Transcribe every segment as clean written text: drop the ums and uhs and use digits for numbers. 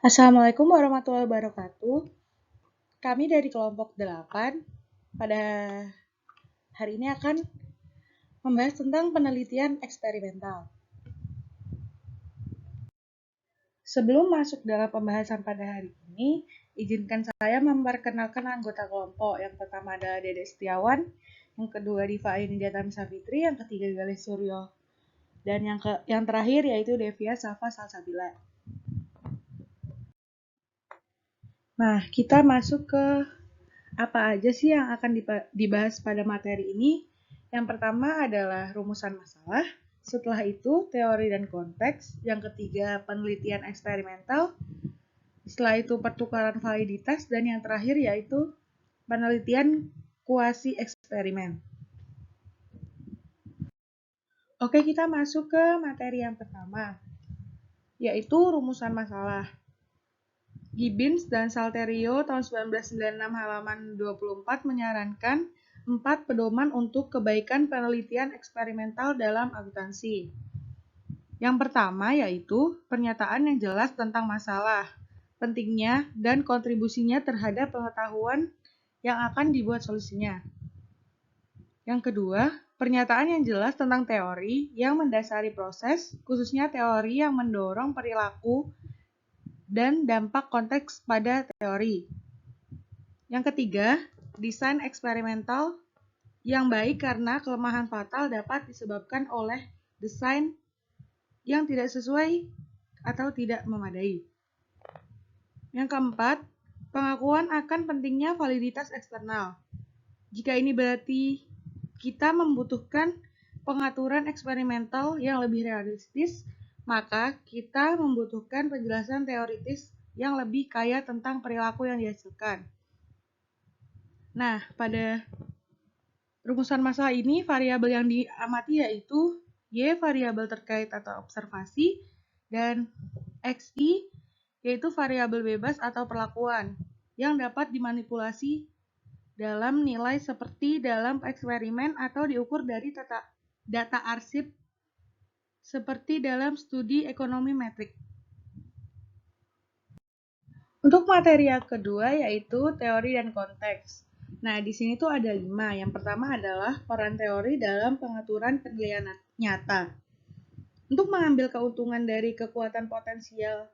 Assalamualaikum warahmatullahi wabarakatuh. Kami dari kelompok 8 pada hari ini akan membahas tentang penelitian eksperimental. Sebelum masuk dalam pembahasan pada hari ini, izinkan saya memperkenalkan anggota kelompok. Yang pertama adalah Dede Setiawan, yang kedua Diva Aini Diatamisa Fitri, yang ketiga Galih Suryo, dan yang terakhir yaitu Devia Safa Salsabila. Nah, kita masuk ke apa aja sih yang akan dibahas pada materi ini? Yang pertama adalah rumusan masalah, setelah itu teori dan konteks, yang ketiga penelitian eksperimental, setelah itu pertukaran validitas, dan yang terakhir yaitu penelitian kuasi eksperimen. Oke, kita masuk ke materi yang pertama, yaitu rumusan masalah. Gibbons dan Salterio tahun 1996 halaman 24 menyarankan 4 pedoman untuk kebaikan penelitian eksperimental dalam akuntansi. Yang pertama yaitu pernyataan yang jelas tentang masalah, pentingnya, dan kontribusinya terhadap pengetahuan yang akan dibuat solusinya. Yang kedua, pernyataan yang jelas tentang teori yang mendasari proses, khususnya teori yang mendorong perilaku dan dampak konteks pada teori. Yang ketiga, desain eksperimental yang baik karena kelemahan fatal dapat disebabkan oleh desain yang tidak sesuai atau tidak memadai. Yang keempat, pengakuan akan pentingnya validitas eksternal. Jika ini berarti kita membutuhkan pengaturan eksperimental yang lebih realistis, maka kita membutuhkan penjelasan teoritis yang lebih kaya tentang perilaku yang dihasilkan. Nah, pada rumusan masalah ini, variabel yang diamati yaitu Y, variabel terkait atau observasi, dan XI, yaitu variabel bebas atau perlakuan, yang dapat dimanipulasi dalam nilai seperti dalam eksperimen atau diukur dari data arsip seperti dalam studi ekonomi metrik. Untuk materi yang kedua yaitu teori dan konteks. Nah, di sini tuh ada 5. Yang pertama adalah peran teori dalam pengaturan penilaian nyata. Untuk mengambil keuntungan dari kekuatan potensial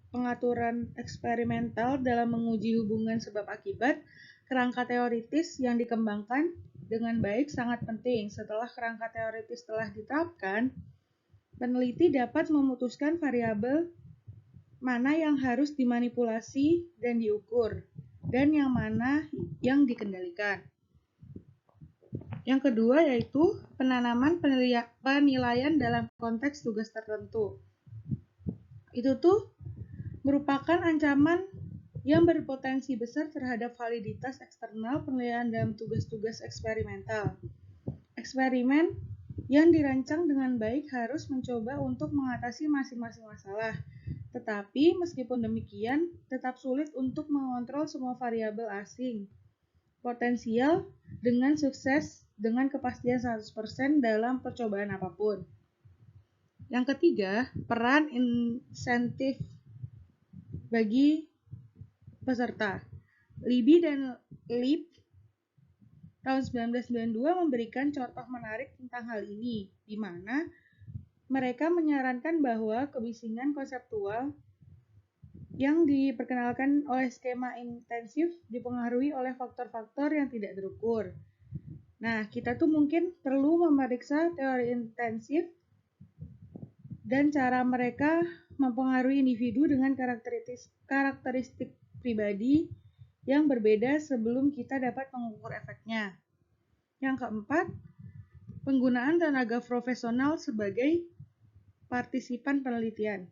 pengaturan eksperimental dalam menguji hubungan sebab akibat, kerangka teoritis yang dikembangkan dengan baik sangat penting. Setelah kerangka teoritis telah diterapkan, peneliti dapat memutuskan variabel mana yang harus dimanipulasi dan diukur, dan yang mana yang dikendalikan. Yang kedua yaitu penanaman penilaian dalam konteks tugas tertentu. Itu tuh merupakan ancaman yang berpotensi besar terhadap validitas eksternal penilaian dalam tugas-tugas eksperimental. Eksperimen yang dirancang dengan baik harus mencoba untuk mengatasi masing-masing masalah. Tetapi meskipun demikian, tetap sulit untuk mengontrol semua variabel asing potensial dengan sukses dengan kepastian 100% dalam percobaan apapun. Yang ketiga, peran insentif bagi peserta. Libby dan Lip tahun 1992 memberikan contoh menarik tentang hal ini, di mana mereka menyarankan bahwa kebisingan konseptual yang diperkenalkan oleh skema intensif dipengaruhi oleh faktor-faktor yang tidak terukur. Nah, kita tuh mungkin perlu memeriksa teori intensif dan cara mereka mempengaruhi individu dengan karakteristik pribadi yang berbeda sebelum kita dapat mengukur efeknya. Yang keempat, penggunaan tenaga profesional sebagai partisipan penelitian.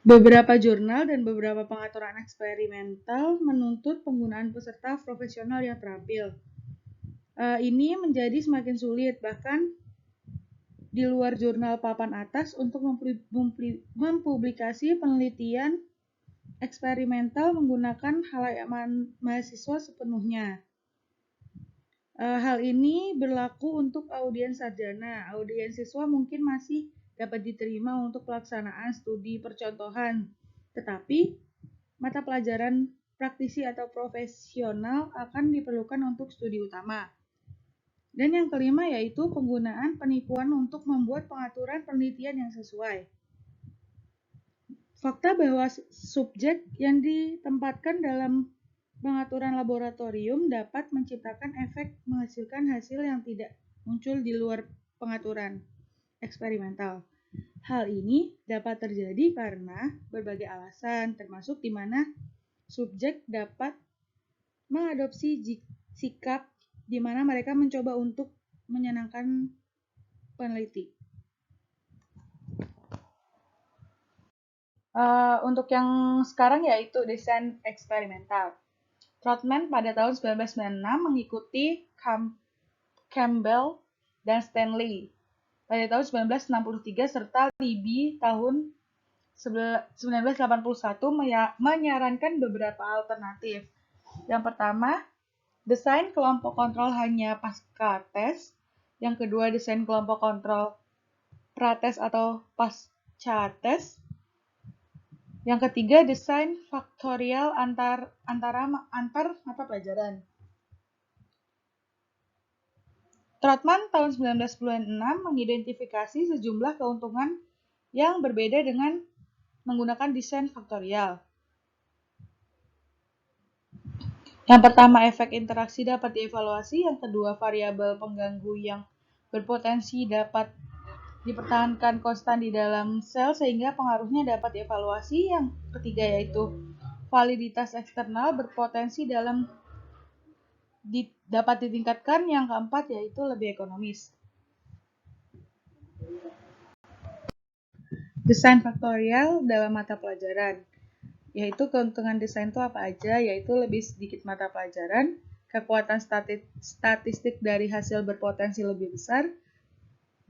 Beberapa jurnal dan beberapa pengaturan eksperimental menuntut penggunaan peserta profesional yang terampil. Ini menjadi semakin sulit, bahkan di luar jurnal papan atas untuk mempublikasi penelitian eksperimental menggunakan khalayak mahasiswa sepenuhnya. Hal ini berlaku untuk audiens sarjana. Audiens siswa mungkin masih dapat diterima untuk pelaksanaan studi percontohan, tetapi mata pelajaran praktisi atau profesional akan diperlukan untuk studi utama. Dan yang kelima yaitu penggunaan penipuan untuk membuat pengaturan penelitian yang sesuai. Fakta bahwa subjek yang ditempatkan dalam pengaturan laboratorium dapat menciptakan efek menghasilkan hasil yang tidak muncul di luar pengaturan eksperimental. Hal ini dapat terjadi karena berbagai alasan, termasuk di mana subjek dapat mengadopsi sikap di mana mereka mencoba untuk menyenangkan peneliti. Untuk yang sekarang yaitu desain eksperimental. Trotman pada tahun 1996 mengikuti Campbell dan Stanley pada tahun 1963 serta Libby tahun 1981 menyarankan beberapa alternatif. Yang pertama, desain kelompok kontrol hanya pasca tes. Yang kedua, desain kelompok kontrol prates atau pasca tes. Yang ketiga, desain faktorial antar mata pelajaran. Trotman tahun 1996 mengidentifikasi sejumlah keuntungan yang berbeda dengan menggunakan desain faktorial. Yang pertama, efek interaksi dapat dievaluasi. Yang kedua, variabel pengganggu yang berpotensi dapat dipertahankan konstan di dalam sel sehingga pengaruhnya dapat dievaluasi. Yang ketiga yaitu validitas eksternal berpotensi dapat ditingkatkan. Yang keempat yaitu lebih ekonomis. Desain faktorial dalam mata pelajaran, yaitu keuntungan desain itu apa aja, yaitu lebih sedikit mata pelajaran, kekuatan statistik dari hasil berpotensi lebih besar.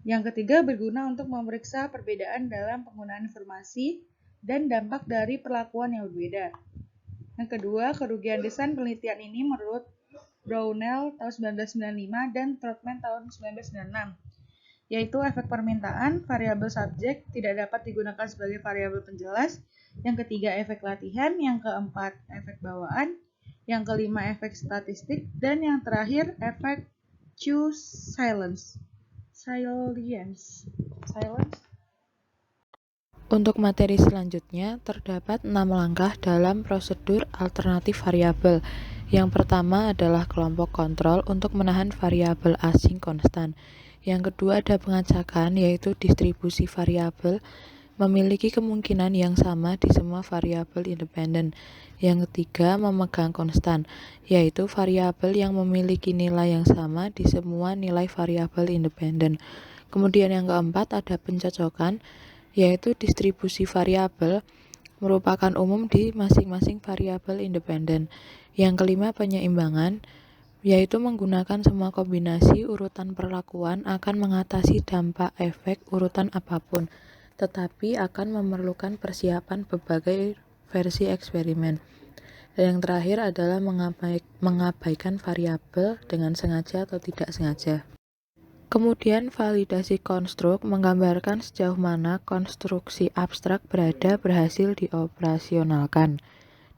Yang ketiga, berguna untuk memeriksa perbedaan dalam penggunaan informasi dan dampak dari perlakuan yang berbeda. Yang kedua, kerugian desain penelitian ini menurut Brownell tahun 1995 dan Trotman tahun 1996, yaitu efek permintaan, variabel subjek tidak dapat digunakan sebagai variabel penjelas. Yang ketiga, efek latihan. Yang keempat, efek bawaan. Yang kelima, efek statistik. Dan yang terakhir, efek Q-salience. Untuk materi selanjutnya, terdapat 6 langkah dalam prosedur alternatif variabel. Yang pertama adalah kelompok kontrol untuk menahan variabel asing konstan. Yang kedua ada pengacakan, yaitu distribusi variabel memiliki kemungkinan yang sama di semua variabel independen. Yang ketiga, memegang konstan, yaitu variabel yang memiliki nilai yang sama di semua nilai variabel independen. Kemudian yang keempat ada pencocokan, yaitu distribusi variabel merupakan umum di masing-masing variabel independen. Yang kelima, penyeimbangan, yaitu menggunakan semua kombinasi urutan perlakuan akan mengatasi dampak efek urutan apapun, tetapi akan memerlukan persiapan berbagai versi eksperimen. Dan yang terakhir adalah mengabaikan variabel dengan sengaja atau tidak sengaja. Kemudian validasi konstruk menggambarkan sejauh mana konstruksi abstrak berhasil dioperasionalkan.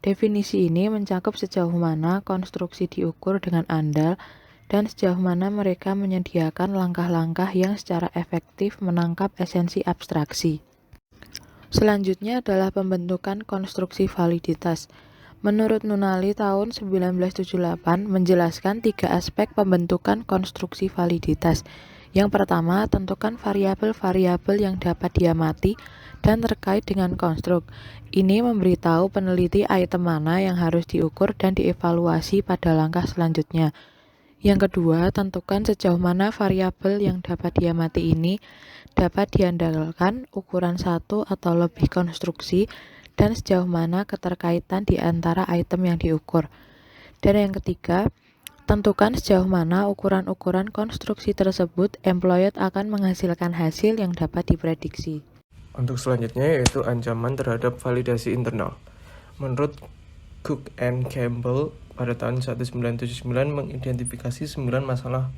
Definisi ini mencakup sejauh mana konstruksi diukur dengan andal dan sejauh mana mereka menyediakan langkah-langkah yang secara efektif menangkap esensi abstraksi. Selanjutnya adalah pembentukan konstruksi validitas. Menurut Nunnally tahun 1978 menjelaskan 3 aspek pembentukan konstruksi validitas. Yang pertama, tentukan variabel-variabel yang dapat diamati dan terkait dengan konstruk. Ini memberitahu peneliti item mana yang harus diukur dan dievaluasi pada langkah selanjutnya. Yang kedua, tentukan sejauh mana variabel yang dapat diamati ini dapat diandalkan ukuran satu atau lebih konstruksi dan sejauh mana keterkaitan di antara item yang diukur. Dan yang ketiga, tentukan sejauh mana ukuran-ukuran konstruksi tersebut employed akan menghasilkan hasil yang dapat diprediksi. Untuk selanjutnya yaitu ancaman terhadap validasi internal. Menurut Cook and Campbell pada tahun 1979 mengidentifikasi 9 masalah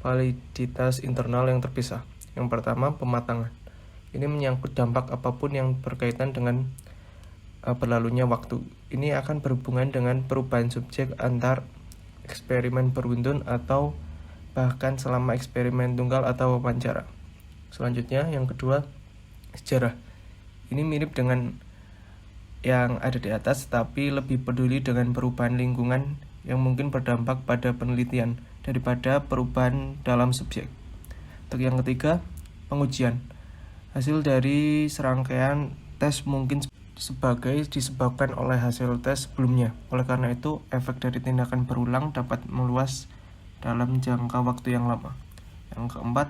validitas internal yang terpisah. Yang pertama, pematangan. Ini menyangkut dampak apapun yang berkaitan dengan berlalunya waktu. Ini akan berhubungan dengan perubahan subjek antar eksperimen beruntun atau bahkan selama eksperimen tunggal atau wawancara. Selanjutnya, yang kedua, sejarah. Ini mirip dengan yang ada di atas, tapi lebih peduli dengan perubahan lingkungan yang mungkin berdampak pada penelitian daripada perubahan dalam subjek. Untuk yang ketiga, pengujian. Hasil dari serangkaian tes mungkin disebabkan oleh hasil tes sebelumnya. Oleh karena itu, efek dari tindakan berulang dapat meluas dalam jangka waktu yang lama. Yang keempat,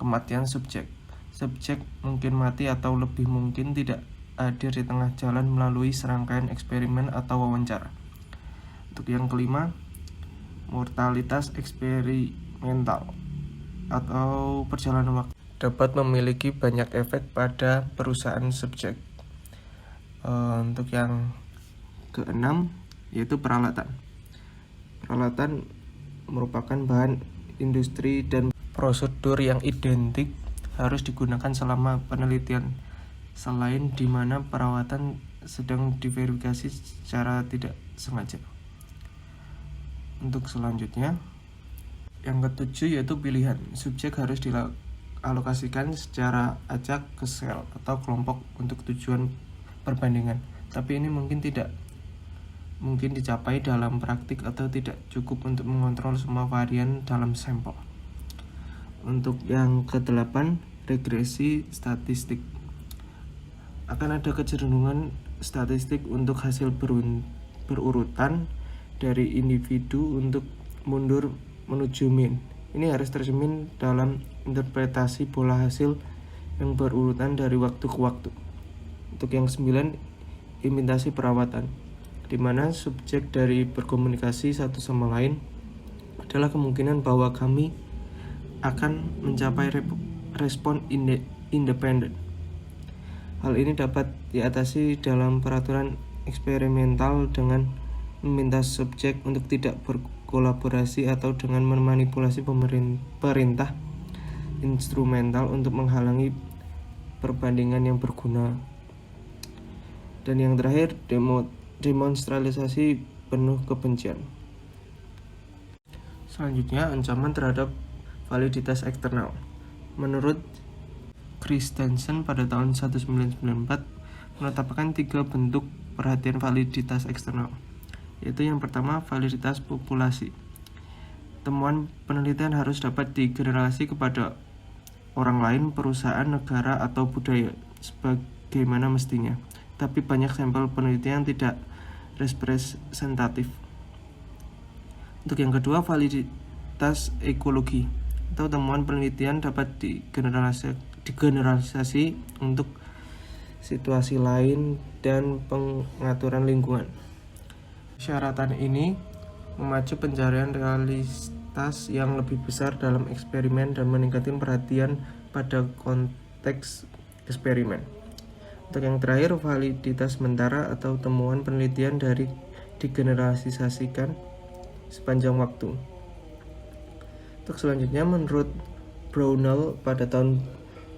kematian subjek. Subjek mungkin mati atau lebih mungkin tidak hadir di tengah jalan melalui serangkaian eksperimen atau wawancara. Untuk yang kelima, mortalitas eksperimental atau perjalanan waktu dapat memiliki banyak efek pada perusahaan subjek. Untuk yang keenam, yaitu peralatan. Peralatan merupakan bahan industri dan prosedur yang identik harus digunakan selama penelitian, selain di mana perawatan sedang diverifikasi secara tidak sengaja. Untuk selanjutnya, yang ketujuh yaitu pilihan. Subjek harus dialokasikan secara acak ke sel atau kelompok untuk tujuan perbandingan, tapi ini mungkin tidak mungkin dicapai dalam praktik atau tidak cukup untuk mengontrol semua varian dalam sampel. Untuk yang ke-8, regresi statistik. Akan ada kecenderungan statistik untuk hasil berurutan dari individu untuk mundur menuju mean. Ini harus tercermin dalam interpretasi pola hasil yang berurutan dari waktu ke waktu. Untuk yang 9, imitasi perawatan, di mana subjek dari berkomunikasi satu sama lain adalah kemungkinan bahwa kami akan mencapai respon independen. Hal ini dapat diatasi dalam peraturan eksperimental dengan meminta subjek untuk tidak berkolaborasi atau dengan memanipulasi perintah instrumental untuk menghalangi perbandingan yang berguna. Dan yang terakhir, demonstralisasi penuh kebencian. Selanjutnya, ancaman terhadap validitas eksternal. Menurut Christensen pada tahun 1994 menetapkan 3 bentuk perhatian validitas eksternal, yaitu yang pertama, validitas populasi. Temuan penelitian harus dapat digeneralisasi kepada orang lain, perusahaan, negara, atau budaya sebagaimana mestinya. Tapi banyak sampel penelitian tidak representatif. Untuk yang kedua, validitas ekologi, atau temuan penelitian dapat digeneralisasi untuk situasi lain dan pengaturan lingkungan. Persyaratan ini memacu pencarian realitas yang lebih besar dalam eksperimen dan meningkatkan perhatian pada konteks eksperimen. Untuk yang terakhir, validitas sementara atau temuan penelitian dari digeneralisasikan sepanjang waktu. Untuk selanjutnya, menurut Brownell pada tahun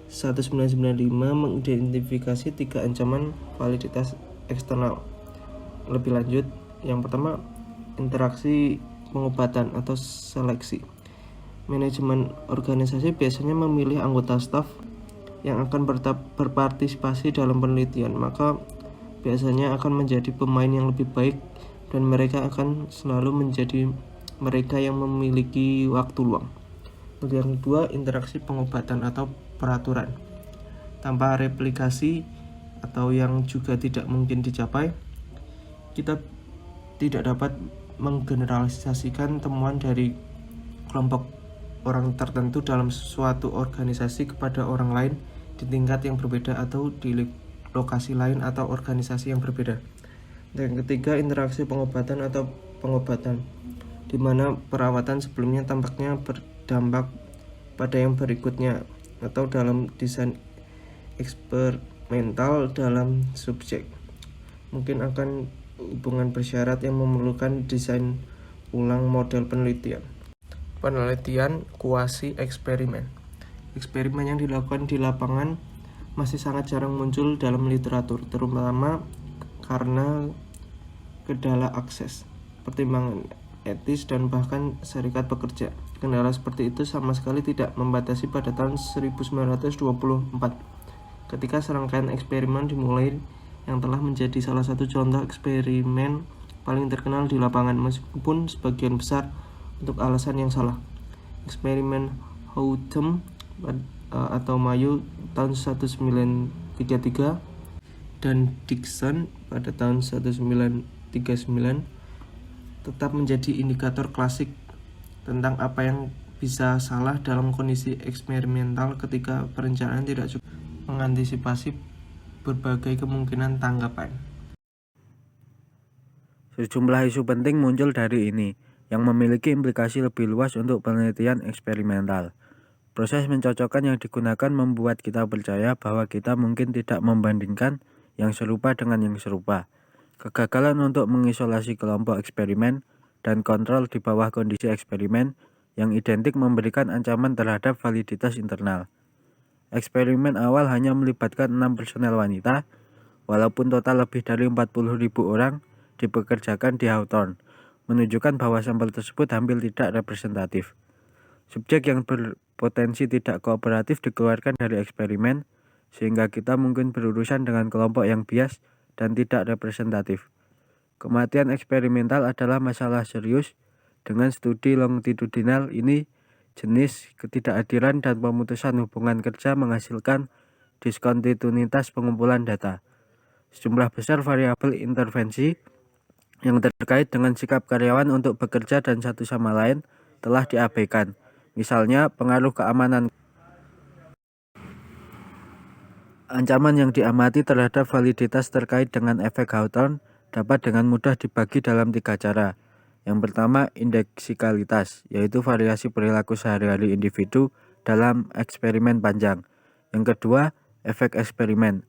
1995 mengidentifikasi 3 ancaman validitas eksternal. Lebih lanjut, yang pertama, interaksi pengobatan atau seleksi. Manajemen organisasi biasanya memilih anggota staf yang akan berpartisipasi dalam penelitian, maka biasanya akan menjadi pemain yang lebih baik dan mereka akan selalu menjadi mereka yang memiliki waktu luang. Untuk yang kedua, interaksi pengobatan atau peraturan. Tanpa replikasi atau yang juga tidak mungkin dicapai, kita tidak dapat menggeneralisasikan temuan dari kelompok orang tertentu dalam suatu organisasi kepada orang lain di tingkat yang berbeda atau di lokasi lain atau organisasi yang berbeda. Dan yang ketiga, interaksi pengobatan atau pengobatan, di mana perawatan sebelumnya tampaknya berdampak pada yang berikutnya atau dalam desain eksperimental dalam subjek. Mungkin akan hubungan bersyarat yang memerlukan desain ulang model penelitian. Penelitian kuasi eksperimen. Eksperimen yang dilakukan di lapangan masih sangat jarang muncul dalam literatur, terutama karena kendala akses, pertimbangan etis, dan bahkan serikat pekerja. Kendala seperti itu sama sekali tidak membatasi pada tahun 1924, ketika serangkaian eksperimen dimulai yang telah menjadi salah satu contoh eksperimen paling terkenal di lapangan, meskipun sebagian besar untuk alasan yang salah. Eksperimen Houghton atau Mayo tahun 1933 dan Dickson pada tahun 1939 tetap menjadi indikator klasik tentang apa yang bisa salah dalam kondisi eksperimental ketika perencanaan tidak cukup mengantisipasi berbagai kemungkinan tanggapan. Sejumlah isu penting muncul dari ini, yang memiliki implikasi lebih luas untuk penelitian eksperimental. Proses mencocokkan yang digunakan membuat kita percaya bahwa kita mungkin tidak membandingkan yang serupa dengan yang serupa. Kegagalan untuk mengisolasi kelompok eksperimen dan kontrol di bawah kondisi eksperimen yang identik memberikan ancaman terhadap validitas internal. Eksperimen awal hanya melibatkan 6 personel wanita, walaupun total lebih dari 40.000 orang dipekerjakan di Hawthorne, menunjukkan bahwa sampel tersebut hampir tidak representatif. Subjek yang berpotensi tidak kooperatif dikeluarkan dari eksperimen, sehingga kita mungkin berurusan dengan kelompok yang bias dan tidak representatif. Kematian eksperimental adalah masalah serius. Dengan studi longitudinal ini, jenis ketidakadilan dan pemutusan hubungan kerja menghasilkan diskontinuitas pengumpulan data. Sejumlah besar variabel intervensi yang terkait dengan sikap karyawan untuk bekerja dan satu sama lain telah diabaikan. Misalnya, pengaruh keamanan. Ancaman yang diamati terhadap validitas terkait dengan efek Hawthorne dapat dengan mudah dibagi dalam 3 cara. Yang pertama, indeksikalitas, yaitu variasi perilaku sehari-hari individu dalam eksperimen panjang. Yang kedua, efek eksperimen,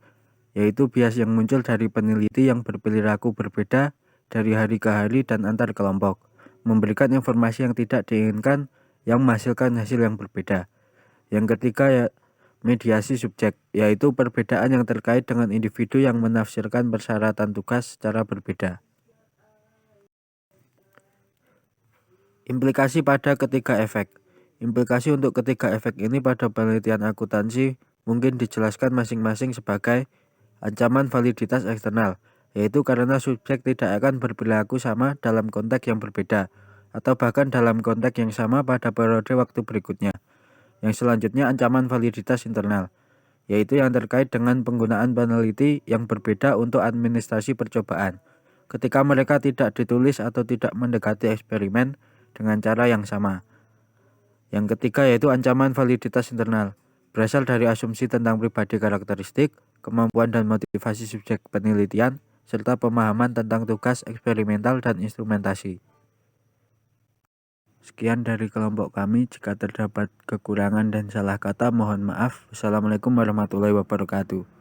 yaitu bias yang muncul dari peneliti yang berperilaku berbeda dari hari ke hari dan antar kelompok, memberikan informasi yang tidak diinginkan yang menghasilkan hasil yang berbeda. Yang ketiga, mediasi subjek, yaitu perbedaan yang terkait dengan individu yang menafsirkan persyaratan tugas secara berbeda. Implikasi pada ketiga efek. Implikasi untuk ketiga efek ini pada penelitian akuntansi mungkin dijelaskan masing-masing sebagai ancaman validitas eksternal, yaitu karena subjek tidak akan berperilaku sama dalam konteks yang berbeda, atau bahkan dalam konteks yang sama pada periode waktu berikutnya. Yang selanjutnya, ancaman validitas internal, yaitu yang terkait dengan penggunaan peneliti yang berbeda untuk administrasi percobaan, ketika mereka tidak ditulis atau tidak mendekati eksperimen dengan cara yang sama. Yang ketiga yaitu ancaman validitas internal, berasal dari asumsi tentang pribadi karakteristik, kemampuan dan motivasi subjek penelitian, serta pemahaman tentang tugas eksperimental dan instrumentasi. Sekian dari kelompok kami. Jika terdapat kekurangan dan salah kata, mohon maaf. Wassalamualaikum warahmatullahi wabarakatuh.